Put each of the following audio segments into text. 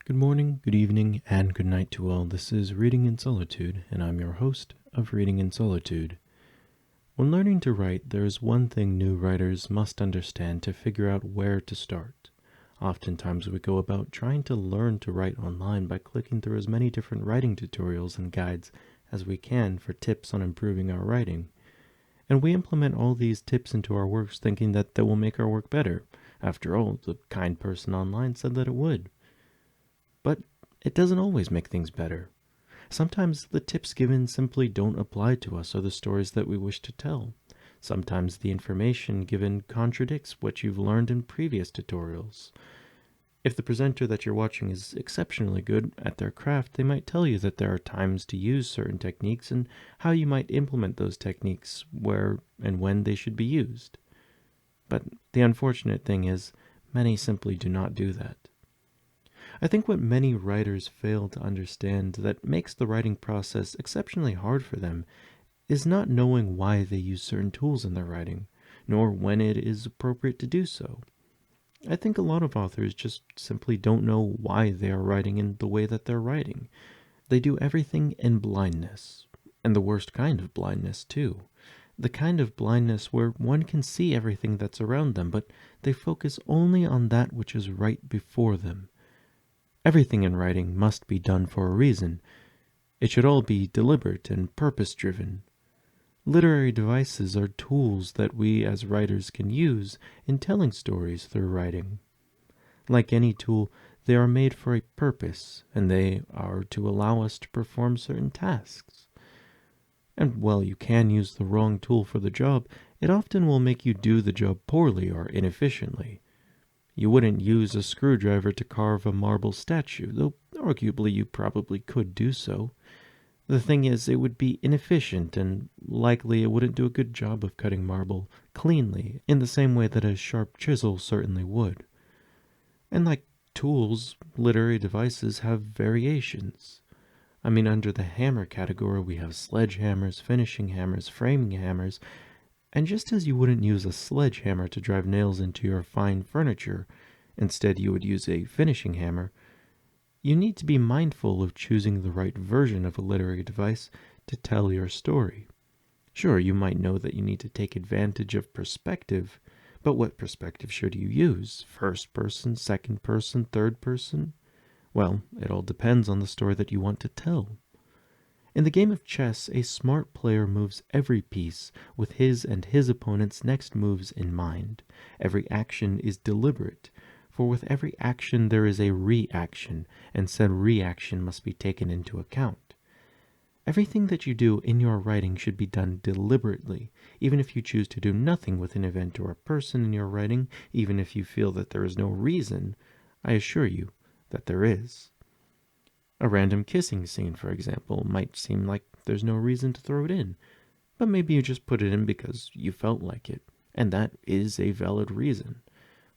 Good morning, good evening, and good night to all. This is Reading in Solitude, and I'm your host of Reading in Solitude. When learning to write, there is one thing new writers must understand to figure out where to start. Oftentimes we go about trying to learn to write online by clicking through as many different writing tutorials and guides as we can for tips on improving our writing. And we implement all these tips into our works thinking that will make our work better. After all, the kind person online said that it would. But it doesn't always make things better. Sometimes the tips given simply don't apply to us or the stories that we wish to tell. Sometimes the information given contradicts what you've learned in previous tutorials. If the presenter that you're watching is exceptionally good at their craft, they might tell you that there are times to use certain techniques and how you might implement those techniques, where and when they should be used. But the unfortunate thing is, many simply do not do that. I think what many writers fail to understand that makes the writing process exceptionally hard for them is not knowing why they use certain tools in their writing, nor when it is appropriate to do so. I think a lot of authors just simply don't know why they are writing in the way that they're writing. They do everything in blindness, and the worst kind of blindness too. The kind of blindness where one can see everything that's around them, but they focus only on that which is right before them. Everything in writing must be done for a reason. It should all be deliberate and purpose-driven. Literary devices are tools that we as writers can use in telling stories through writing. Like any tool, they are made for a purpose, and they are to allow us to perform certain tasks. And while you can use the wrong tool for the job, it often will make you do the job poorly or inefficiently. You wouldn't use a screwdriver to carve a marble statue, though arguably you probably could do so. The thing is, it would be inefficient, and likely it wouldn't do a good job of cutting marble cleanly, in the same way that a sharp chisel certainly would. And like tools, literary devices have variations. Under the hammer category, we have sledgehammers, finishing hammers, framing hammers, and just as you wouldn't use a sledgehammer to drive nails into your fine furniture, instead you would use a finishing hammer, you need to be mindful of choosing the right version of a literary device to tell your story. Sure, you might know that you need to take advantage of perspective, but what perspective should you use? First person, second person, third person? Well, it all depends on the story that you want to tell. In the game of chess, a smart player moves every piece with his and his opponent's next moves in mind. Every action is deliberate, for with every action there is a reaction, and said reaction must be taken into account. Everything that you do in your writing should be done deliberately, even if you choose to do nothing with an event or a person in your writing, even if you feel that there is no reason, I assure you that there is. A random kissing scene, for example, might seem like there's no reason to throw it in, but maybe you just put it in because you felt like it, and that is a valid reason.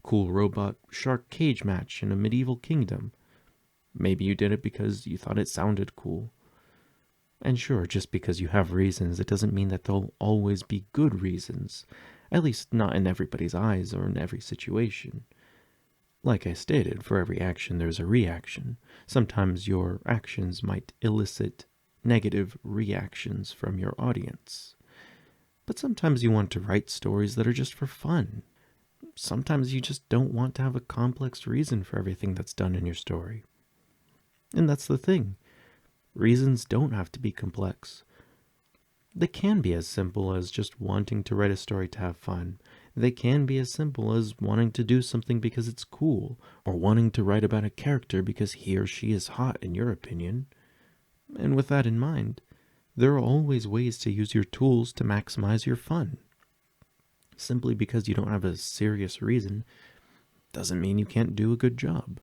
Cool robot shark cage match in a medieval kingdom. Maybe you did it because you thought it sounded cool. And sure, just because you have reasons, it doesn't mean that they'll always be good reasons, at least not in everybody's eyes or in every situation. Like I stated, for every action there's a reaction. Sometimes your actions might elicit negative reactions from your audience. But sometimes you want to write stories that are just for fun. Sometimes you just don't want to have a complex reason for everything that's done in your story. And that's the thing. Reasons don't have to be complex. They can be as simple as just wanting to write a story to have fun. They can be as simple as wanting to do something because it's cool, or wanting to write about a character because he or she is hot in your opinion. And with that in mind, there are always ways to use your tools to maximize your fun. Simply because you don't have a serious reason doesn't mean you can't do a good job.